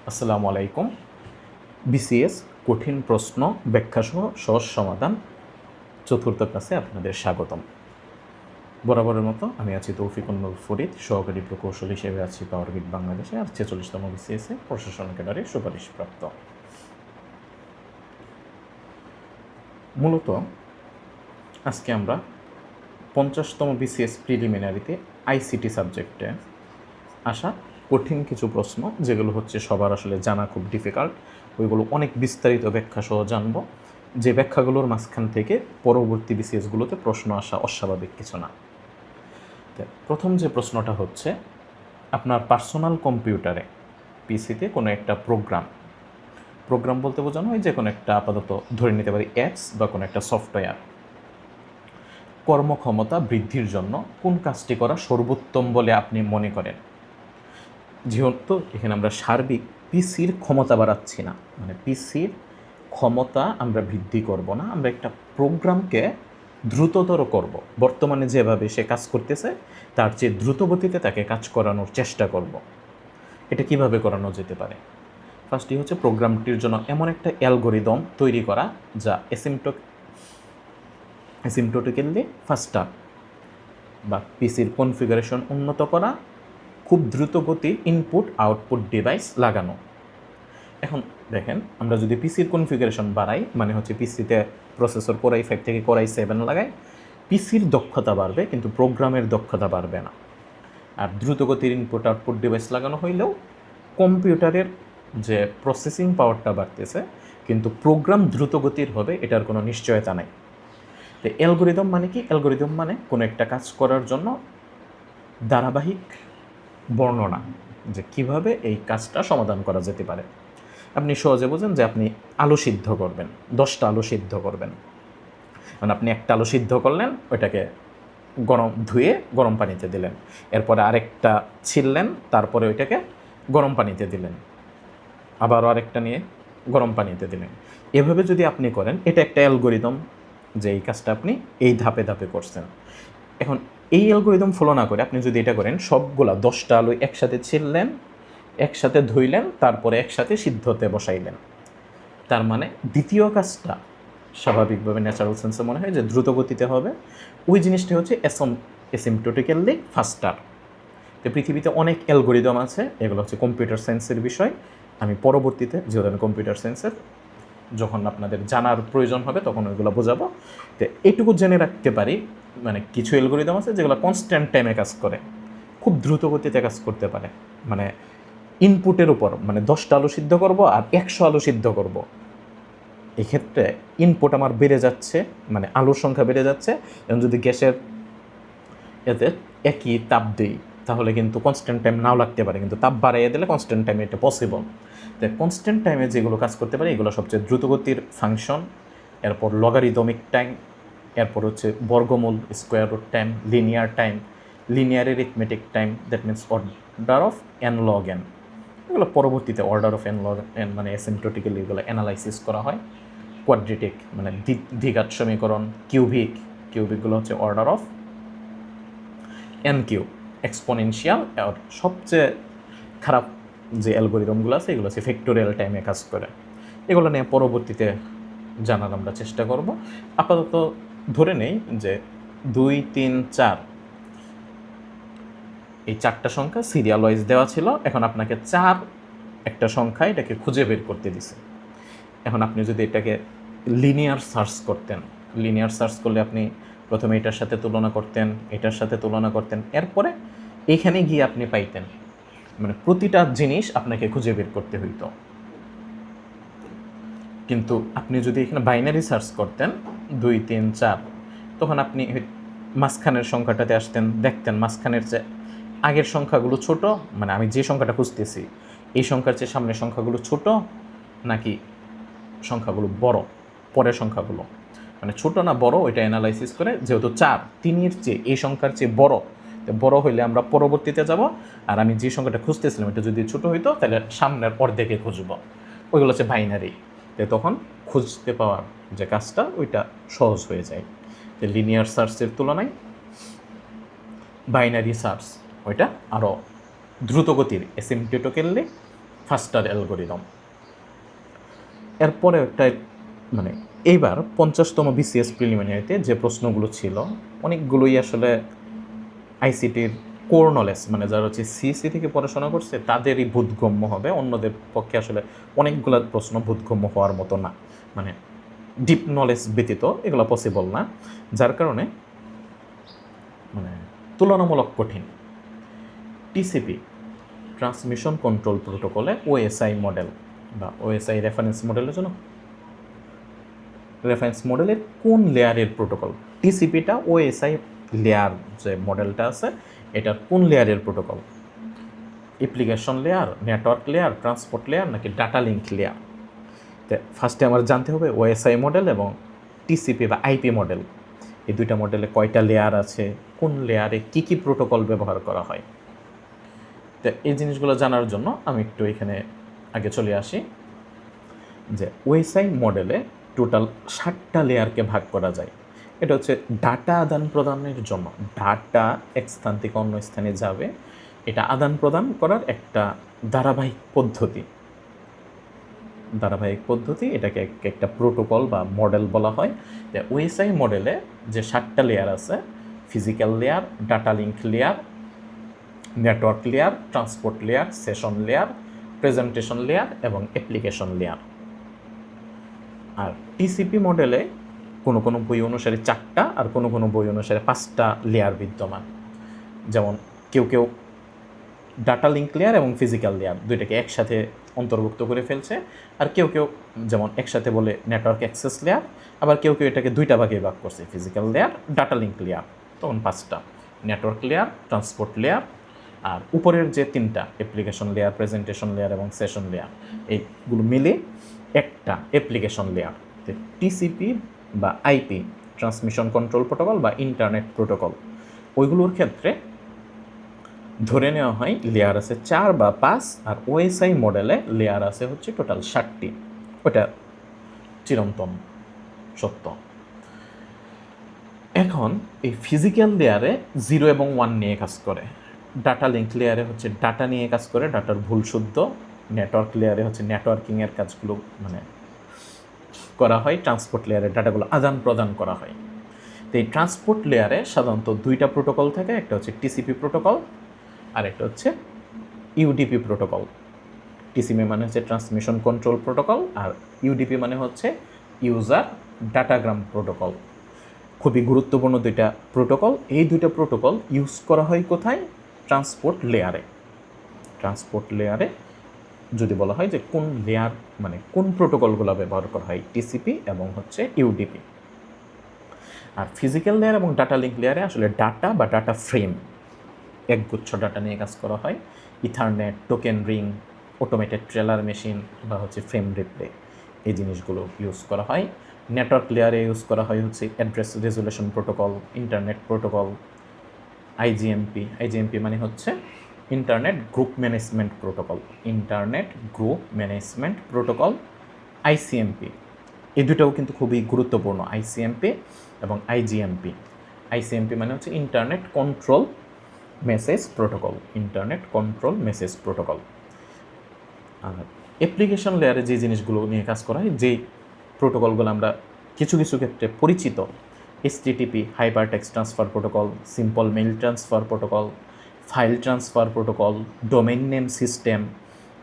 আসসালামু আলাইকুম। বিসিএস কঠিন প্রশ্ন ব্যাখ্যাসহ সহজ সমাধান চতুর্থ ক্লাসে আপনাদের স্বাগতম। বরাবরের মতো আমি আছি তৌফিকুন নূর ফরিদ, সহকারী প্রকৌশলী হিসেবে আছি পাওয়ারগ্রিড বাংলাদেশে, আর 46তম বিসিএসে প্রশাসন ক্যাডারে সুপারিশপ্রাপ্ত। মূলত আজকে আমরা 50তম বিসিএস প্রিলিমিনারিতে আইসিটি সাবজেক্টে আসা কঠিন কিছু প্রশ্ন, যেগুলো হচ্ছে সবার আসলে জানা খুব ডিফিকাল্ট, ওইগুলো অনেক বিস্তারিত ব্যাখ্যা সহ জানব, যে ব্যাখ্যাগুলোর মাঝখান থেকে পরবর্তী বিসিএসগুলোতে প্রশ্ন আসা অস্বাভাবিক কিছু না। প্রথম যে প্রশ্নটা হচ্ছে, আপনার পার্সোনাল কম্পিউটারে পিসিতে কোনো একটা প্রোগ্রাম বলতে বোঝানো হয় যে কোনো একটা, আপাতত ধরে নিতে পারি অ্যাপস বা কোনো একটা সফটওয়্যার, কর্মক্ষমতা বৃদ্ধির জন্য কোন কাজটি করা সর্বোত্তম বলে আপনি মনে করেন? যেহেতু এখানে আমরা সার্বিক পিসির ক্ষমতা বাড়াচ্ছি না, মানে পিসির ক্ষমতা আমরা বৃদ্ধি করব না, আমরা একটা প্রোগ্রামকে দ্রুততর করব, বর্তমানে যেভাবে সে কাজ করতেছে তার চেয়ে দ্রুত গতিতে তাকে কাজ করানোর চেষ্টা করব। এটা কিভাবে করানো যেতে পারে? ফার্স্টই হচ্ছে প্রোগ্রামটির জন্য এমন একটা অ্যালগোরিদম তৈরি করা যা অ্যাসিম্পটোটিক্যালি ফাস্টার, বা পিসির কনফিগারেশন উন্নত করা, খুব দ্রুত গতির ইনপুট আউটপুট ডিভাইস লাগানো। এখন দেখেন, আমরা যদি পিসির কনফিগারেশন বাড়াই, মানে হচ্ছে পিসিতে প্রসেসর Core i5 থেকে Core i7 লাগাই, পিসির দক্ষতা বাড়বে কিন্তু প্রোগ্রামের দক্ষতা বাড়বে না। আর দ্রুত গতির ইনপুট আউটপুট ডিভাইস লাগানো হইলেও কম্পিউটারের যে প্রসেসিং পাওয়ারটা বাড়তেছে, কিন্তু প্রোগ্রাম দ্রুত গতির হবে এটার কোনো নিশ্চয়তা নাই। তো অ্যালগোরিদম মানে কি? অ্যালগোরিদম মানে কোনো একটা কাজ করার জন্য ধারাবাহিক বর্ণনা, যে কিভাবে এই কাজটা সমাধান করা যেতে পারে। আপনি সহজে বোঝেন যে আপনি আলু সিদ্ধ করবেন, 10টা আলু সিদ্ধ করবেন, মানে আপনি একটা আলু সিদ্ধ করলেন, ওইটাকে ধুয়ে গরম পানিতে দিলেন, এরপরে আরেকটা ছিললেন, তারপরে ওইটাকে গরম পানিতে দিলেন, আবারও আরেকটা নিয়ে গরম পানিতে দিলেন। এভাবে যদি আপনি করেন, এটা একটা অ্যালগোরিদম, যে এই কাজটা আপনি এই ধাপে ধাপে করছেন। এখন এই অ্যালগোরিদম ফলো না করে আপনি যদি এটা করেন, সবগুলা 10টা আলু একসাথে ছিললেন, একসাথে ধুইলেন, তারপরে একসাথে সিদ্ধ হতে বসাইলেন, তার মানে দ্বিতীয় কাজটা স্বাভাবিকভাবে ন্যাচারাল সেন্সে মনে হয় যে দ্রুত গতিতে হবে। ওই জিনিসটা হচ্ছে অ্যাসিম্পটোটিক্যালি ফাস্টার। তো পৃথিবীতে অনেক অ্যালগোরিদম আছে, এগুলো হচ্ছে কম্পিউটার সায়েন্সের বিষয়। আমি পরবর্তীতে, যেহেতু আমি কম্পিউটার সায়েন্সের, যখন আপনাদের জানার প্রয়োজন হবে তখন ওইগুলো বোঝাবো। তো এইটুকু জেনে রাখতে পারি, মানে কিছু অ্যালগোরিদম আছে যেগুলো কনস্ট্যান্ট টাইমে কাজ করে, খুব দ্রুত গতিতে কাজ করতে পারে, মানে ইনপুটের উপর, মানে 10টা আলু সিদ্ধ করব আর 100 আলু সিদ্ধ করব, এক্ষেত্রে ইনপুট আমার বেড়ে যাচ্ছে, মানে আলুর সংখ্যা বেড়ে যাচ্ছে। এবং যদি গ্যাসের এতে একই তাপ দিই, তাহলে কিন্তু কনস্ট্যান্ট টাইম নাও লাগতে পারে, কিন্তু তাপ বাড়াইয়ে দিলে কনস্ট্যান্ট টাইমে এটা পসিবল। তো কনস্ট্যান্ট টাইমে যেগুলো কাজ করতে পারে এগুলো সবচেয়ে দ্রুতগতির ফাংশন, এরপর লগারিদমিক টাইম, এরপর হচ্ছে বর্গমূল square root time, linear arithmetic time, that means order of n log n. এগুলো পরবর্তীতে order of n log n, মানে অ্যাসিম্পটোটিক্যালি এগুলো অ্যানালাইসিস করা হয়। কোয়াড্রেটিক মানে দ্বিঘাত সমীকরণ, কিউবিকগুলো হচ্ছে order of n cube, exponential. আর সবচেয়ে খারাপ যে অ্যালগোরিদমগুলো আছে এগুলো হচ্ছে ফ্যাক্টোরিয়াল টাইমে কাজ করে। এগুলো নিয়ে পরবর্তীতে জানার আমরা চেষ্টা করব। আপাতত ধরে নেই যে 2, 3, 4 এই 4টা সংখ্যা সিরিয়াল ওয়াইজ দেওয়া ছিল। এখন আপনাকে 4 একটা সংখ্যা, এটাকে খুঁজে বের করতে দিছে। এখন আপনি যদি এটাকে লিনিয়ার সার্চ করলে আপনি প্রথমে এটার সাথে তুলনা করতেন, এটার সাথে তুলনা করতেন, এরপরে এইখানে গিয়ে আপনি পাইতেন, মানে প্রতিটা জিনিস আপনাকে খুঁজে বের করতে হইতো। কিন্তু আপনি যদি এখানে বাইনারি সার্চ করতেন 2, 3, 4, তখন আপনি মাঝখানের সংখ্যাটাতে আসতেন, দেখতেন মাঝখানের যে আগের সংখ্যাগুলো ছোট, মানে আমি যে সংখ্যাটা খুঁজতেছি এই সংখ্যার চেয়ে সামনের সংখ্যাগুলো ছোট, নাকি সংখ্যাগুলো বড়, পরের সংখ্যাগুলো, মানে ছোট না বড়, ওইটা অ্যানালাইসিস করে। যেহেতু 4 3-এর চেয়ে এই সংখ্যার চেয়ে বড় হইলে আমরা পরবর্তীতে যাব, আর আমি যে সংখ্যাটা খুঁজতেছিলাম এটা যদি ছোট হইতো তাহলে সামনের অর্ধেকে খুঁজব। ওইগুলো হচ্ছে বাইনারি। তো তখন খুঁজতে পাওয়ার যে কাজটা ওইটা সহজ হয়ে যায়। যে লিনিয়ার সার্চের তুলনায় বাইনারি সার্চ ওইটা আরও দ্রুতগতির, অ্যাসিম্পটোটিক্যালি ফাস্টার অ্যালগোরিদম। এরপরে একটা মানে এইবার 50তম বিসিএস প্রিলিমিনারিতে যে প্রশ্নগুলো ছিল অনেকগুলোই আসলে আইসিটির কোর নলেজ, মানে যারা হচ্ছে সিএসসি থেকে পড়াশোনা করছে তাদেরই বোধগম্য হবে, অন্যদের পক্ষে আসলে অনেকগুলো প্রশ্ন বোধগম্য হওয়ার মতো না, মানে ডিপ নলেজ ব্যতীত এগুলো পসিবল না, যার কারণে মানে তুলনামূলক কঠিন। টিসিপি ট্রান্সমিশন কন্ট্রোল প্রোটোকলে ওএসআই মডেল বা ওএসআই রেফারেন্স মডেলের জন্য রেফারেন্স মডেলের কোন লেয়ারের প্রোটোকল? টিসিপিটা ওএসআই লেয়ার যে মডেলটা আছে এটার কোন লেয়ারের protocol? Application layer, network layer, transport layer নাকি ডাটা লিঙ্ক লেয়ার? তো ফার্স্টে আমার জানতে হবে ওএসআই মডেল এবং টিসিপি বা আইপি মডেল, এই দুইটা মডেলে কয়টা লেয়ার আছে, কোন লেয়ারে কী কী প্রোটোকল ব্যবহার করা হয়। তো এই জিনিসগুলো জানার জন্য আমি একটু এখানে আগে চলে আসি যে ওএসআই মডেলে টোটাল 60টা লেয়ারকে ভাগ করা যায়। এটা হচ্ছে ডাটা আদান প্রদানের জন্য, ডাটা এক স্থান থেকে অন্য স্থানে যাবে, এটা আদান প্রদান করার একটা ধারাবাহিক পদ্ধতি, এটাকে একটা প্রোটোকল বা মডেল বলা হয়। ওএসআই মডেলে যে 60টা লেয়ার আছে, physical layer, data link layer, network layer, transport layer, session layer, presentation layer এবং অ্যাপ্লিকেশন লেয়ার। আর টিসিপি মডেলে কোনো কোনো বই অনুসারে 4টা আর কোনো কোনো বই অনুসারে 5টা লেয়ার বিদ্যমান। যেমন কেউ ডাটা লিঙ্ক লেয়ার এবং ফিজিক্যাল লেয়ার দুইটাকে একসাথে অন্তর্ভুক্ত করে ফেলছে, আর কেউ যেমন একসাথে বলে নেটওয়ার্ক অ্যাক্সেস লেয়ার, আবার কেউ এটাকে দুইটা ভাগে ভাগ করছে, physical layer, data link layer, তখন 5টা, নেটওয়ার্ক লেয়ার, ট্রান্সপোর্ট লেয়ার, আর উপরের যে 3টা অ্যাপ্লিকেশন লেয়ার, প্রেজেন্টেশন লেয়ার এবং সেশন লেয়ার, এইগুলো মিলে একটা অ্যাপ্লিকেশন লেয়ার। টিসিপি বা আইপি ট্রান্সমিশন কন্ট্রোল প্রোটোকল বা ইন্টারনেট প্রোটোকল, ওইগুলোর ক্ষেত্রে ধরে নেওয়া হয় লেয়ার আছে 4 বা 5, আর ওএসআই মডেলে লেয়ার আছে হচ্ছে টোটাল 60টি। ওটা চিরন্তন সত্য। এখন এই ফিজিক্যাল লেয়ারে 0 এবং 1 নিয়ে কাজ করে, ডাটা লিঙ্ক লেয়ারে হচ্ছে ডাটা নিয়ে কাজ করে, ডাটার ভুল শুদ্ধ, নেটওয়ার্ক লেয়ারে হচ্ছে নেটওয়ার্কিংয়ের কাজগুলো মানে করা হয়, ট্রান্সপোর্ট লেয়ারে ডাটাগুলো আদান প্রদান করা হয়। তো এই ট্রান্সপোর্ট লেয়ারে সাধারণত 2টা প্রোটোকল থাকে, একটা হচ্ছে টিসিপি প্রোটোকল আর একটা হচ্ছে ইউডিপি প্রোটোকল। টিসিপি মানে হচ্ছে ট্রান্সমিশন কন্ট্রোল প্রোটোকল, আর ইউডিপি মানে হচ্ছে ইউজার ডাটাগ্রাম প্রোটোকল। খুবই গুরুত্বপূর্ণ 2টা প্রোটোকল। এই 2টা প্রোটোকল ইউজ করা হয় কোথায়? ট্রান্সপোর্ট লেয়ারে যদি বলা হয় যে কোন লেয়ার মানে কোন প্রোটোকলগুলো ব্যবহার করা হয়, টিসিপি এবং হচ্ছে ইউডিপি। আর ফিজিক্যাল লেয়ার এবং ডাটা লিঙ্ক লেয়ারে আসলে ডাটা বা ডাটা ফ্রেম, একগুচ্ছ ডাটা নিয়ে কাজ করা হয়, ethernet, token ring, automated trailer machine বা হচ্ছে ফ্রেম রিপ্লে, এই জিনিসগুলো ইউজ করা হয়। নেটওয়ার্ক লেয়ারে ইউজ করা হয় হচ্ছে address resolution protocol, internet protocol, IGMP মানে হচ্ছে internet group management protocol, ICMP. এই দুটাও কিন্তু খুবই গুরুত্বপূর্ণ, আইসিএমপি এবং আইজিএমপি মানে হচ্ছে ইন্টারনেট কন্ট্রোল মেসেজ প্রোটোকল। আর অ্যাপ্লিকেশন লেয়ারে যে জিনিসগুলো নিয়ে কাজ করা হয়, যেই প্রোটোকলগুলো আমরা কিছু ক্ষেত্রে পরিচিত, HTTP hypertext transfer protocol, simple mail transfer protocol, file transfer protocol, domain name system,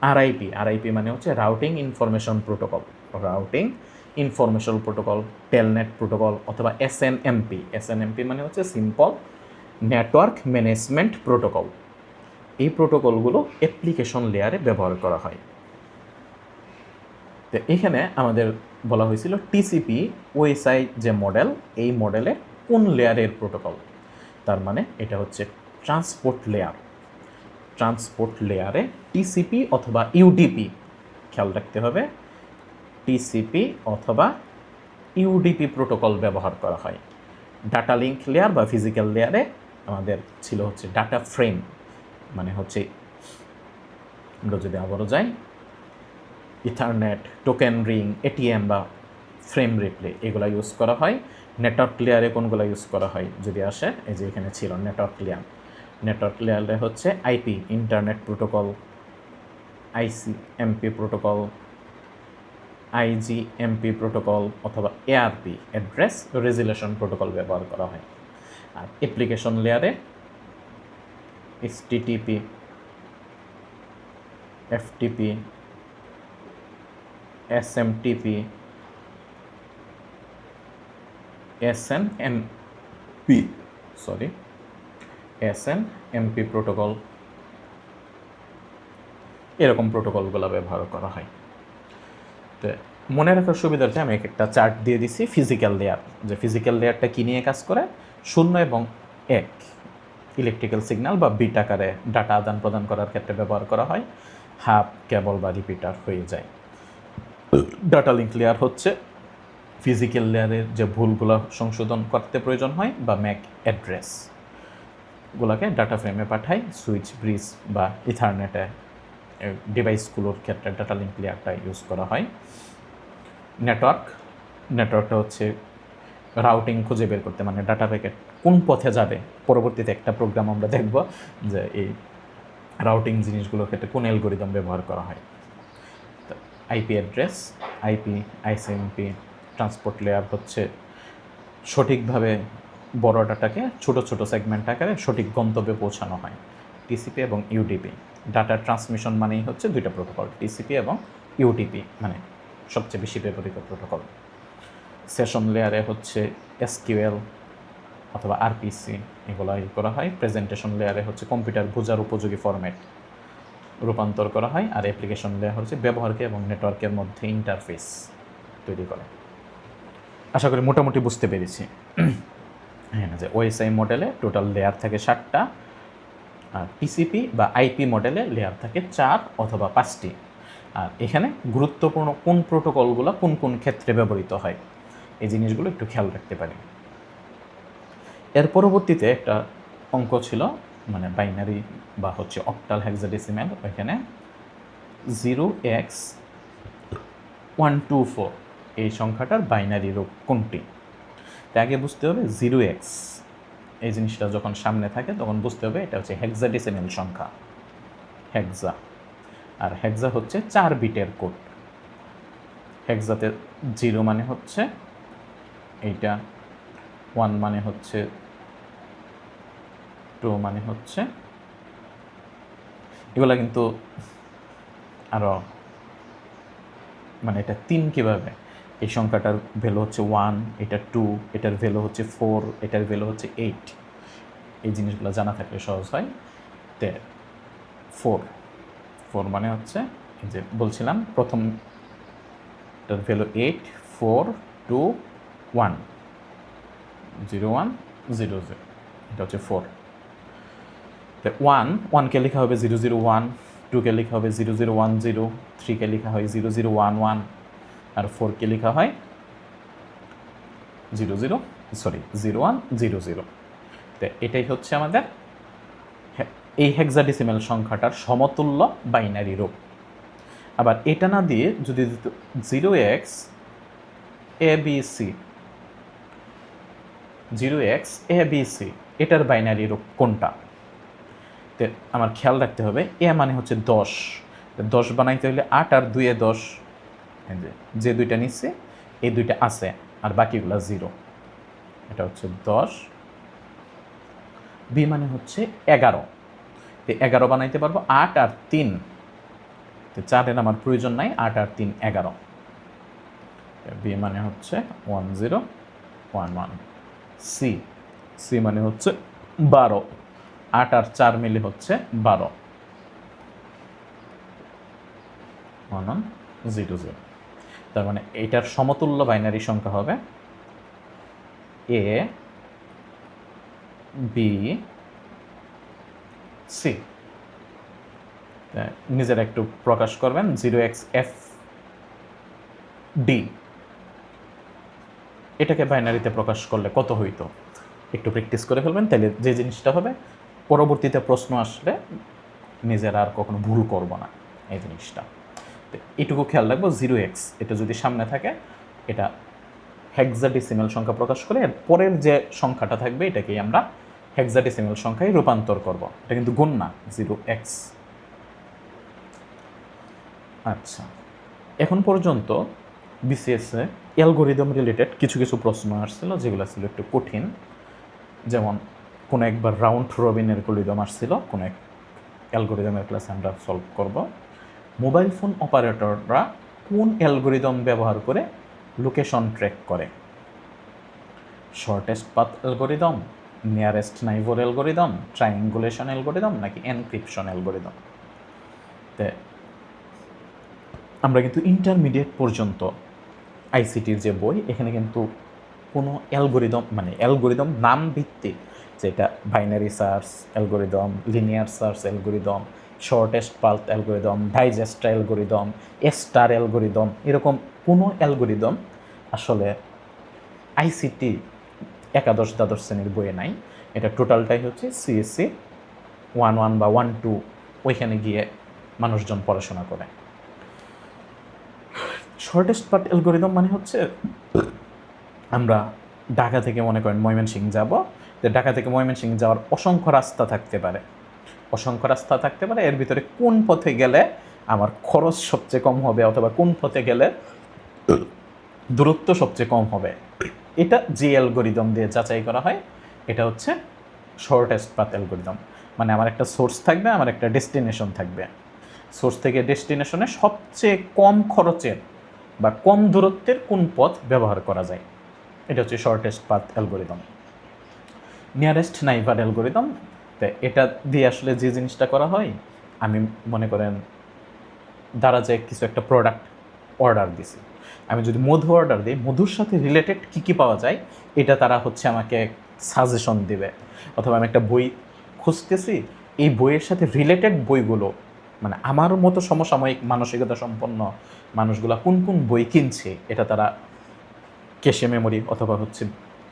RIP মানে হচ্ছে routing information protocol, Telnet protocol, অথবা এসএনএমপি মানে হচ্ছে সিম্পল নেটওয়ার্ক ম্যানেজমেন্ট প্রোটোকল। এই প্রোটোকলগুলো অ্যাপ্লিকেশন লেয়ারে ব্যবহার করা হয়। তো এখানে আমাদের বলা হয়েছিল টিসিপি ওএসআই যে মডেল, এই মডেলে কোন লেয়ারের প্রোটোকল, তার মানে এটা হচ্ছে ট্রান্সপোর্ট লেয়ারে টিসিপি অথবা ইউডিপি, খেয়াল রাখতে হবে, টিসিপি অথবা ইউডিপি প্রোটোকল ব্যবহার করা হয়। ডাটা লিঙ্ক লেয়ার বা ফিজিক্যাল লেয়ারে আমাদের ছিল হচ্ছে ডাটা ফ্রেম, মানে হচ্ছে আমরা যদি আবারও যাই, ইথারনেট, টোকেন রিং, এটিএম বা ফ্রেম রিপ্লে, এগুলো ইউজ করা হয়। নেটওয়ার্ক লেয়ারে কোনগুলো ইউজ করা হয় যদি আসে, এই যে এখানে ছিল নেটওয়ার্ক লেয়ারে হচ্ছে IP, internet protocol, ICMP protocol, IGMP protocol অথবা এআরপি অ্যাড্রেস রেজুলেশন প্রোটোকল ব্যবহার করা হয়। আর অ্যাপ্লিকেশন লেয়ারে HTTP, FTP, SMTP, SNMP protocol, এরকম প্রোটোকলগুলো ব্যবহার করা হয়। তো মনে রাখার সুবিধার্থে আমি একটা চার্ট দিয়ে দিছি ফিজিক্যাল লেয়ার, যে ফিজিক্যাল লেয়ারটা কী নিয়ে কাজ করে। 0 এবং 1 ইলেকট্রিক্যাল সিগন্যাল বা বিট আকারে ডাটা আদান প্রদান করার ক্ষেত্রে ব্যবহার করা হয়। হাব, কেবল বা রিপিটার হয়ে যায়। ডাটা লিঙ্ক লেয়ার হচ্ছে ফিজিক্যাল লেয়ারের যে ভুলগুলো সংশোধন করতে প্রয়োজন হয় বা ম্যাক অ্যাড্রেস গুলোকে ডাটা ফ্রেমে পাঠায়। সুইচ, ব্রিজ বা ইথারনেটে ডিভাইসগুলোর ক্ষেত্রে ডাটা লিঙ্ক লেয়ারটা ইউজ করা হয়। নেটওয়ার্কটা হচ্ছে রাউটিং খুঁজে বের করতে, মানে ডাটা প্যাকেট কোন পথে যাবে। পরবর্তীতে একটা প্রোগ্রাম আমরা দেখব যে এই রাউটিং জিনিসগুলোর ক্ষেত্রে কোন অ্যালগরিদম ব্যবহার করা হয়। IP address, ICMP transport layer হচ্ছে সঠিকভাবে বড় ডাটাকে ছোট ছোট সেগমেন্ট আকারে সঠিক গন্তব্যে পৌঁছানো হয়। টিসিপি এবং ইউডিপি, ডাটা ট্রান্সমিশন মানেই হচ্ছে দুইটা প্রোটোকল, টিসিপি এবং ইউডিপি, মানে সবচেয়ে বেশি ব্যবহৃত প্রোটোকল। সেশন লেয়ারে হচ্ছে এসকিউএল অথবা আরপিসি এগুলো করা হয়। প্রেজেন্টেশন লেয়ারে হচ্ছে কম্পিউটার বোঝার উপযোগী ফরম্যাট রূপান্তর করা হয়। আর অ্যাপ্লিকেশন লেয়ার হচ্ছে ব্যবহারকে এবং নেটওয়ার্কের মধ্যে ইন্টারফেস তৈরি করে। আশা করি মোটামুটি বুঝতে পেরেছি। হ্যাঁ, যে ওএসআই মডেলে টোটাল লেয়ার থাকে 7টা, আর টিসিপি বা আইপি মডেলে লেয়ার থাকে 4 অথবা 5টি। আর এখানে গুরুত্বপূর্ণ কোন প্রোটোকলগুলো কোন কোন ক্ষেত্রে ব্যবহৃত হয় এই জিনিসগুলো একটু খেয়াল রাখতে পারি। এর পরবর্তীতে একটা অঙ্ক ছিল, মানে বাইনারি বা হচ্ছে অক্টাল হেক্সাডেসিমাল। এখানে 0x124 এই সংখ্যাটার বাইনারি রূপ কোনটি। তাই আগে বুঝতে হবে 0x এই জিনিসটা যখন সামনে থাকে তখন বুঝতে হবে এটা হচ্ছে হেক্সাডেসিমাল সংখ্যা, হেক্সা। আর হেক্সা হচ্ছে 4 বিটের কোড। হেক্সাতে 0 মানে হচ্ছে এইটা, 1 মানে হচ্ছে, 2 মানে হচ্ছে, এগুলা কিন্তু আরও, মানে এটা 3 কীভাবে, এই সংখ্যাটার ভ্যালু হচ্ছে 1, এটা 2, এটার ভ্যালু হচ্ছে 4, এটার ভ্যালু হচ্ছে 8। এই জিনিসগুলো জানা থাকলে সহজ হয়। তে 4 মানে হচ্ছে এই যে বলছিলাম প্রথমটার ভ্যালু 8, 4, 2, 1, 0, 1, 0, 0, এটা হচ্ছে 4। তো 1কে লেখা হবে 001, 2কে লেখা হবে 0010, 3কে লেখা হয় 0011, আর 4কে লেখা হয় 0100। তো এটাই হচ্ছে আমাদের এই হেক্সাডেসিমাল সংখ্যাটার সমতুল্য বাইনারি রূপ। আবার এটা না দিয়ে যদি 0x ABC এটার বাইনারি রূপ কোনটা, তো আমার খেয়াল রাখতে হবে এ মানে হচ্ছে 10, 10 বানাইতে হলে 8 আর 2 10, যে দুইটা নিচ্ছে এই দুইটা আছে আর বাকিগুলা 0। এটা হচ্ছে 10। বি মানে হচ্ছে 11, তো 11 বানাইতে পারবো 8 আর 3, তো 4-এর আমার প্রয়োজন নাই, 8 আর 3 11। বি মানে হচ্ছে 1011। সি মানে হচ্ছে 12, 8 আর 4 মিলে হচ্ছে 12, 1100। তার মানে এইটার সমতুল্য বাইনারি সংখ্যা হবে এ বি সি। নিজেরা একটু প্রকাশ করবেন 0xFD, এটাকে বাইনারিতে প্রকাশ করলে কত হইতো একটু প্র্যাকটিস করে ফেলবেন, তাহলে যে জিনিসটা হবে পরবর্তীতে প্রশ্ন আসলে নিজেরা আর কখনো ভুল করব না এই জিনিসটা। এটুকু খেয়াল রাখবো 0x এটা যদি সামনে থাকে এটা হেক্সাডেসিমাল সংখ্যা প্রকাশ করে এর পরের যে সংখ্যাটা থাকবে এটাকেই আমরা হেক্সাডেসিমাল সংখ্যায় রূপান্তর করব। এটা কিন্তু গুণ না 0x। আচ্ছা, এখন পর্যন্ত বিসিএসে অ্যালগোরিদম রিলেটেড কিছু কিছু প্রশ্ন আসছিল যেগুলো ছিল একটু কঠিন। যেমন কোনো একবার রাউন্ড রবিন অ্যালগোরিদম আসছিল, কোনো এক অ্যালগোরিদমের ক্লাসে আমরা সলভ করব। মোবাইল ফোন অপারেটররা কোন অ্যালগোরিদম ব্যবহার করে লোকেশন ট্র্যাক করে? Shortest path algorithm, nearest neighbour algorithm, triangulation algorithm নাকি এনক্রিপশন অ্যালগোরিদম? আমরা কিন্তু ইন্টারমিডিয়েট পর্যন্ত আইসিটির যে বই, এখানে কিন্তু কোনো অ্যালগোরিদম নাম ভিত্তিক, যেটা binary search algorithm, linear search algorithm, shortest path algorithm, digester algorithm, star algorithm, এরকম কোনো অ্যালগোরিদম আসলে আইসিটি একাদশ দ্বাদশ শ্রেণীর বইয়ে নাই। এটা টোটালটাই হচ্ছে সিএসসি 1-1 বা 1-2 ওইখানে গিয়ে মানুষজন পড়াশোনা করে। শর্টেস্ট পাথ অ্যালগোরিদম মানে হচ্ছে আমরা ঢাকা থেকে মনে করেন ময়মনসিংহ যাব, যে ঢাকা থেকে ময়মনসিংহ যাওয়ার অসংখ্য রাস্তা থাকতে পারে, এর ভিতরে কোন পথে গেলে আমার খরচ সবচেয়ে কম হবে অথবা কোন পথে গেলে দূরত্ব সবচেয়ে কম হবে, এটা যে অ্যালগোরিদম দিয়ে যাচাই করা হয় এটা হচ্ছে শর্টেস্ট পাথ অ্যালগোরিদম। মানে আমার একটা সোর্স থাকবে, আমার একটা ডেস্টিনেশন থাকবে, সোর্স থেকে ডেস্টিনেশনে সবচেয়ে কম খরচের বা কম দূরত্বের কোন পথ ব্যবহার করা যায়, এটা হচ্ছে shortest path algorithm. Nearest neighbour algorithm, এটা দিয়ে আসলে যে জিনিসটা করা হয়, আমি মনে করেন দ্বারা যে কিছু একটা প্রোডাক্ট অর্ডার দিছি, আমি যদি মধু অর্ডার দিই, মধুর সাথে রিলেটেড কী কী পাওয়া যায় এটা তারা হচ্ছে আমাকে সাজেশন দিবে। অথবা আমি একটা বই খুঁজতেছি, এই বইয়ের সাথে রিলেটেড বইগুলো, মানে আমার মতো সমসাময়িক মানসিকতা সম্পন্ন মানুষগুলো কোন কোন বই কিনছে এটা তারা ক্যাশে মেমোরি অথবা হচ্ছে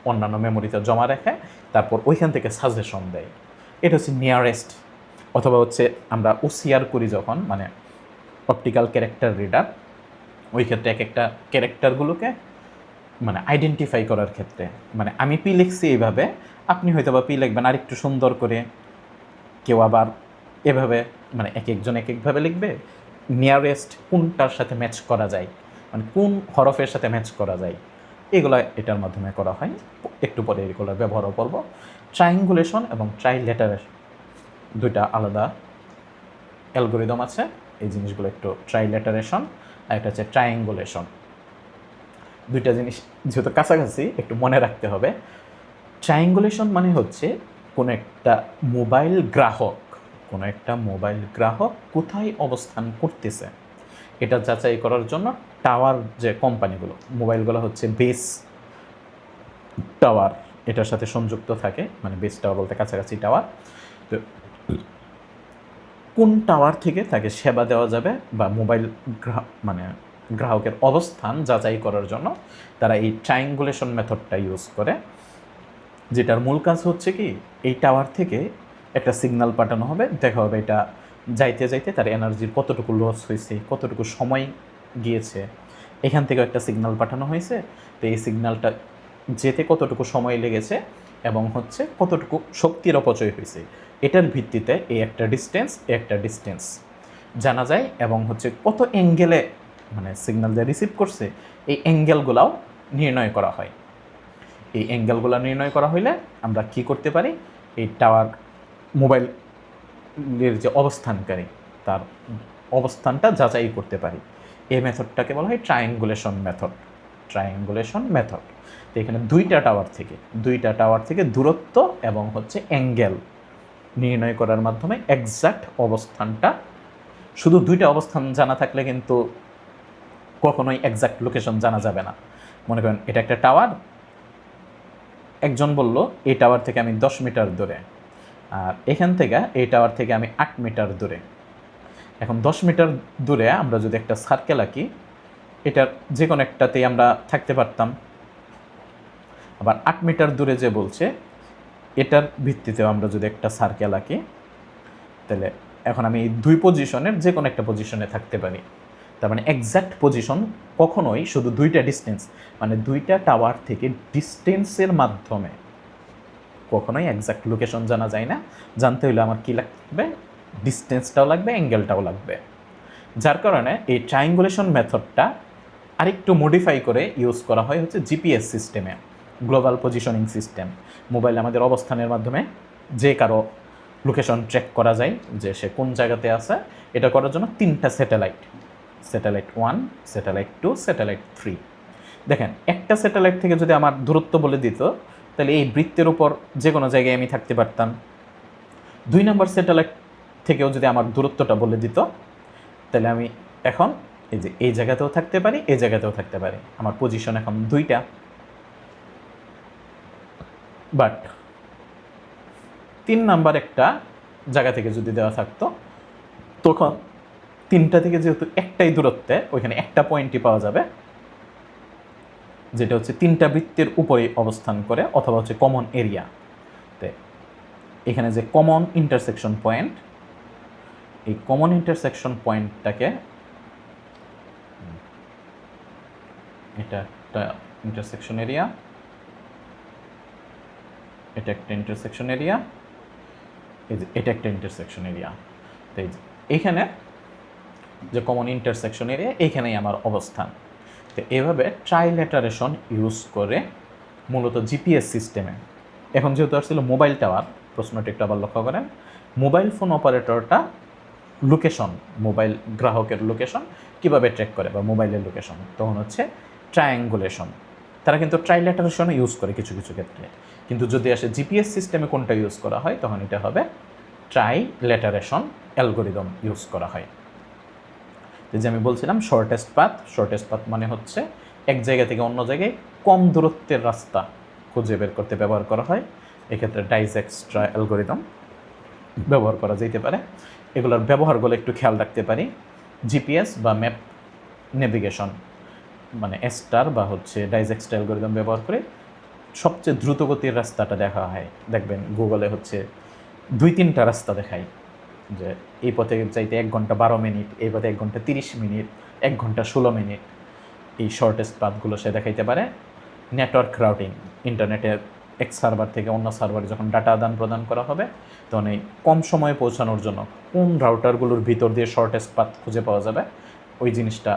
অন্যান্য মেমোরিতে জমা রাখে, তারপর ওইখান থেকে সাজেশন দেয়। এটা হচ্ছে নিয়ারেস্ট। অথবা হচ্ছে আমরা ওসিআর করি যখন, মানে অপটিক্যাল ক্যারেক্টার রিডার, ওই ক্ষেত্রে এক একটা ক্যারেক্টারগুলোকে মানে আইডেন্টিফাই করার ক্ষেত্রে, মানে আমি পি লিখছি এইভাবে, আপনি হয়তো বা পি লিখবেন আরেকটু সুন্দর করে, কেউ আবার এভাবে, মানে এক একজন এক একভাবে লিখবে। নিয়ারেস্ট কোনটার সাথে ম্যাচ করা যায়, মানে কোন হরফের সাথে ম্যাচ করা যায়, এগুলো এটার মাধ্যমে করা হয়। একটু পরে এগুলো ব্যবহারও করব। ট্রায়াঙ্গুলেশন এবং ট্রাইলেটারেশন দুইটা আলাদা অ্যালগোরিদম আছে, এই জিনিসগুলো একটু ট্রাইলেটারেশন আর একটা হচ্ছে ট্রায়াঙ্গুলেশন। দুইটা জিনিস যেহেতু কাছাকাছি একটু মনে রাখতে হবে। ট্রায়াঙ্গুলেশন মানে হচ্ছে কোনো একটা মোবাইল গ্রাহক কোথায় অবস্থান করতেছে এটা যাচাই করার জন্য টাওয়ার, যে কোম্পানিগুলো মোবাইলগুলো হচ্ছে বেস টাওয়ার এটার সাথে সংযুক্ত থাকে, মানে বেস টাওয়ার বলতে কাছাকাছি টাওয়ার, তো কোন টাওয়ার থেকে তাকে সেবা দেওয়া যাবে বা মোবাইল গ্রাহকের অবস্থান যাচাই করার জন্য তারা এই ট্রায়াঙ্গুলেশন মেথডটা ইউজ করে, যেটার মূল কাজ হচ্ছে কি, এই টাওয়ার থেকে একটা সিগন্যাল পাঠানো হবে, দেখা হবে এটা যাইতে যাইতে তার এনার্জির কতটুকু লস হয়েছে, কতটুকু সময় গিয়েছে, এখান থেকে একটা সিগন্যাল পাঠানো হয়েছে, তো এই সিগন্যালটা যেতে কতটুকু সময় লেগেছে এবং হচ্ছে কতটুকু শক্তির অপচয় হয়েছে, এটার ভিত্তিতে এই একটা ডিস্টেন্স জানা যায় এবং হচ্ছে কত অ্যাঙ্গেলে মানে সিগন্যাল যে রিসিভ করছে এই অ্যাঙ্গেলগুলাও নির্ণয় করা হয়। এই অ্যাঙ্গেলগুলো নির্ণয় করা হইলে আমরা কি করতে পারি, এই টাওয়ার মোবাইলের যে অবস্থানকারী তার অবস্থানটা যাচাই করতে পারি। এই মেথডটাকে বলা হয় ট্রায়াঙ্গুলেশন মেথড। তো এখানে দুইটা টাওয়ার থেকে দূরত্ব এবং হচ্ছে অ্যাঙ্গেল নির্ণয় করার মাধ্যমে এক্সাক্ট অবস্থানটা, শুধু দুইটা অবস্থান জানা থাকলে কিন্তু কখনোই এক্সাক্ট লোকেশন জানা যাবে না। মনে করেন এটা একটা টাওয়ার, একজন বলল এই টাওয়ার থেকে আমি 10 মিটার দূরে, আর এখান থেকে এই টাওয়ার থেকে আমি 8 মিটার দূরে। এখন 10 মিটার দূরে আমরা যদি একটা সার্কেল আঁকি, এটার যে কোনো একটাতেই আমরা থাকতে পারতাম। আবার 8 মিটার দূরে যে বলছে এটার ভিত্তিতেও আমরা যদি একটা সার্কেল আঁকি, তাহলে এখন আমি এই দুই পজিশনের যে কোনো একটা পজিশনে থাকতে পারি। তার মানে এক্স্যাক্ট পজিশন কখনোই শুধু দুইটা ডিস্টেন্স, মানে দুইটা টাওয়ার থেকে ডিস্টেন্সের মাধ্যমে কখনোই এক্স্যাক্ট লোকেশন জানা যায় না। জানতে হলে আমার কী লাগবে, ডিস্টেন্সটাও লাগবে, অ্যাঙ্গেলটাও লাগবে। যার কারণে এই ট্রায়াঙ্গুলেশন মেথডটা আরেকটু মডিফাই করে ইউজ করা হয় হচ্ছে জিপিএস সিস্টেমে, গ্লোবাল পজিশনিং সিস্টেম। মোবাইল আমাদের অবস্থানের মাধ্যমে যে কারো লোকেশন ট্র্যাক করা যায় যে সে কোন জায়গাতে আছে। এটা করার জন্য 3টা স্যাটেলাইট, স্যাটেলাইট 1, স্যাটেলাইট 2, স্যাটেলাইট 3। দেখেন একটা স্যাটেলাইট থেকে যদি আমার দূরত্ব বলে দিত তাহলে এই বৃত্তের উপর যে কোনো জায়গায় আমি থাকতে পারতাম। 2 নম্বর স্যাটেলাইট থেকেও যদি আমার দূরত্বটা বলে দিত তাহলে আমি এখন এই যে এই জায়গাতেও থাকতে পারি, এই জায়গাতেও থাকতে পারি। আমার পজিশন এখন 2টা। বাট 3 নাম্বার একটা জায়গা থেকে যদি দেওয়া থাকতো তখন 3টা থেকে যেহেতু একটাই দূরত্বে ওইখানে একটা পয়েন্টই পাওয়া যাবে, যেটা হচ্ছে 3টা বৃত্তের উপরে অবস্থান করে অথবা হচ্ছে কমন এরিয়া। তো এখানে যে কমন ইন্টারসেকশন পয়েন্ট, এই কমন ইন্টারসেকশন পয়েন্টটাকে, এটা একটা ইন্টারসেকশন এরিয়া, এটা একটা ইন্টারসেকশন এরিয়া, এই যে এটা একটা ইন্টারসেকশন এরিয়া। তো এই যে এইখানে যে কমন ইন্টারসেকশন এরিয়া, এইখানেই আমার অবস্থান। তো এভাবে ট্রাইলেটারেশন ইউজ করে মূলত জিপিএস সিস্টেমে, এখন যেহেতু আসছিল মোবাইল টাওয়ার, প্রশ্নটি একটু আবার লক্ষ্য করেন, মোবাইল ফোন অপারেটরটা লোকেশন, মোবাইল গ্রাহকের লোকেশন কীভাবে ট্র্যাক করে বা মোবাইলের লোকেশন, তখন হচ্ছে ট্রায়াঙ্গুলেশন। তারা কিন্তু ট্রাইলেটারেশন ইউজ করে কিছু কিছু ক্ষেত্রে, কিন্তু যদি আসে জিপিএস সিস্টেমে কোনটা ইউজ করা হয় তখন এটা হবে ট্রাইলেটারেশন অ্যালগোরিদম ইউজ করা হয়। যে আমি বলছিলাম শর্টেস্ট পাথ মানে হচ্ছে এক জায়গা থেকে অন্য জায়গায় কম দূরত্বের রাস্তা খুঁজে বের করতে ব্যবহার করা হয়। এক্ষেত্রে ডাইজেক্সট্রা অ্যালগোরিদম ব্যবহার করা যেতে পারে। এগুলোর ব্যবহারগুলো একটু খেয়াল রাখতে পারি। জিপিএস বা ম্যাপ নেভিগেশন মানে স্টার বা হচ্ছে ডাইজেক্সট্রা অ্যালগোরিদম ব্যবহার করে সবচেয়ে দ্রুতগতির রাস্তাটা দেখা হয়। দেখবেন গুগলে হচ্ছে 2-3টা রাস্তা দেখায় যে এই পথে যাইতে 1 ঘন্টা 12 মিনিট, এই পথে 1 ঘন্টা 30 মিনিট, 1 ঘন্টা 16 মিনিট। এই শর্টেস্ট পাথগুলো সে দেখাইতে পারে। নেটওয়ার্ক রাউটিং, ইন্টারনেটের এক সার্ভার থেকে অন্য সার্ভারে যখন ডাটা আদান প্রদান করা হবে তখন এই কম সময়ে পৌঁছানোর জন্য কোন রাউটারগুলোর ভিতর দিয়ে শর্টেস্ট পাথ খুঁজে পাওয়া যাবে ওই জিনিসটা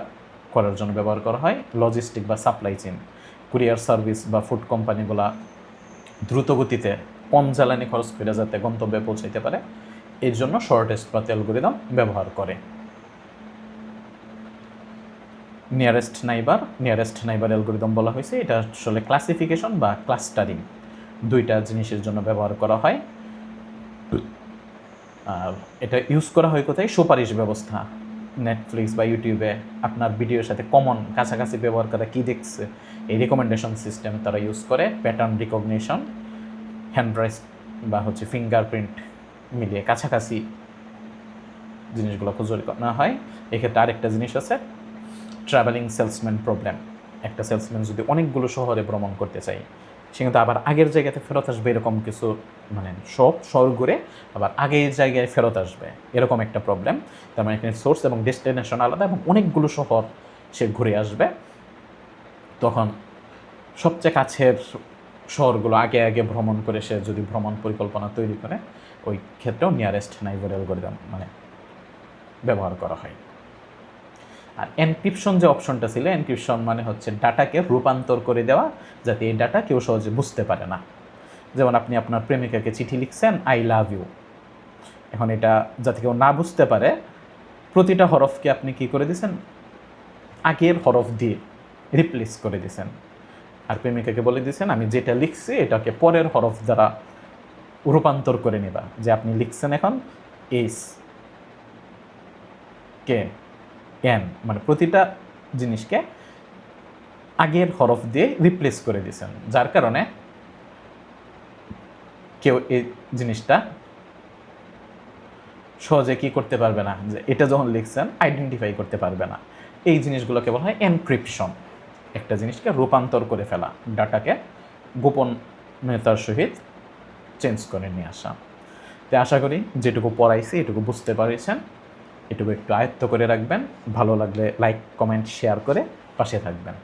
করার জন্য ব্যবহার করা হয়। লজিস্টিক বা সাপ্লাই চেইন, কুরিয়ার সার্ভিস বা ফুড কোম্পানিগুলা দ্রুত গতিতে কম জ্বালানি খরচ করে যাতে গন্তব্যে পৌঁছাইতে পারে এর জন্য শর্টেস্ট পাথ অ্যালগোরিদম ব্যবহার করে। নিয়ারেস্ট নাইবার অ্যালগোরিদম বলা হয়েছে। এটা আসলে ক্লাসিফিকেশন বা ক্লাস্টারিং 2টা জিনিসের জন্য ব্যবহার করা হয়। আর এটা ইউজ করা হয় কোথায়? সুপারিশ ব্যবস্থা, নেটফ্লিক্স বা ইউটিউবে আপনার ভিডিওর সাথে কমন কাছাকাছি ব্যবহার করা কী দেখছে এই রেকমেন্ডেশন সিস্টেম তারা ইউজ করে। প্যাটার্ন রিকগনিশন, হ্যান্ডরাইজ বা হচ্ছে ফিঙ্গারপ্রিন্ট মিলিয়ে কাছাকাছি জিনিসগুলো খুঁজে না হয়। এক্ষেত্রে আরেকটা জিনিস আছে ট্রাভেলিং সেলসম্যান প্রবলেম। একটা সেলসম্যান যদি অনেকগুলো শহরে ভ্রমণ করতে চাই সে কিন্তু আবার আগের জায়গাতে ফেরত আসবে, এরকম কিছু মানে সব শহর ঘুরে আবার আগের জায়গায় ফেরত আসবে, এরকম একটা প্রবলেম। তার মানে এখানে সোর্স এবং ডেস্টিনেশন আলাদা এবং অনেকগুলো শহর সে ঘুরে আসবে। তখন সবচেয়ে কাছের শহরগুলো আগে আগে ভ্রমণ করে সে যদি ভ্রমণ পরিকল্পনা তৈরি করে ওই ক্ষেত্রেও নিয়ারেস্ট নাইবার অ্যালগোরিদম মানে ব্যবহার করা হয়। আর এনক্রিপশন যে অপশনটা ছিল, এনক্রিপশন মানে হচ্ছে ডাটাকে রূপান্তর করে দেওয়া যাতে এই ডাটা কেউ সহজে বুঝতে পারে না। যেমন আপনি আপনার প্রেমিকাকে চিঠি লিখছেন আই লাভ ইউ, এখন এটা যাতে কেউ না বুঝতে পারে প্রতিটা হরফকে আপনি কি করে দিয়েছেন আগের হরফ দিয়ে রিপ্লেস করে দিয়েছেন। আর প্রেমিকাকে বলে দিয়েছেন আমি যেটা লিখছি এটাকে পরের হরফ দ্বারা রূপান্তর করে নেবা, যে আপনি লিখছেন এখন এইচ কে এন, মানে প্রতিটা জিনিসকে আগের হরফ দিয়ে রিপ্লেস করে দিয়েছেন, যার কারণে কেউ এই জিনিসটা সহজে কি করতে পারবে না, যে এটা যখন লিখছেন আইডেন্টিফাই করতে পারবে না। এই জিনিসগুলোকে বলা হয় এনক্রিপশন, একটা জিনিসকে রূপান্তর করে ফেলা, ডাটাকে গোপনীয়তার সহিত চেঞ্জ করে নিয়ে আসা। তো আশা করি যেটুকু পড়াইছি এটুকু বুঝতে পারছেন, এটুকু একটু আয়ত্ত করে রাখবেন। ভালো লাগলে লাইক কমেন্ট শেয়ার করে পাশে থাকবেন।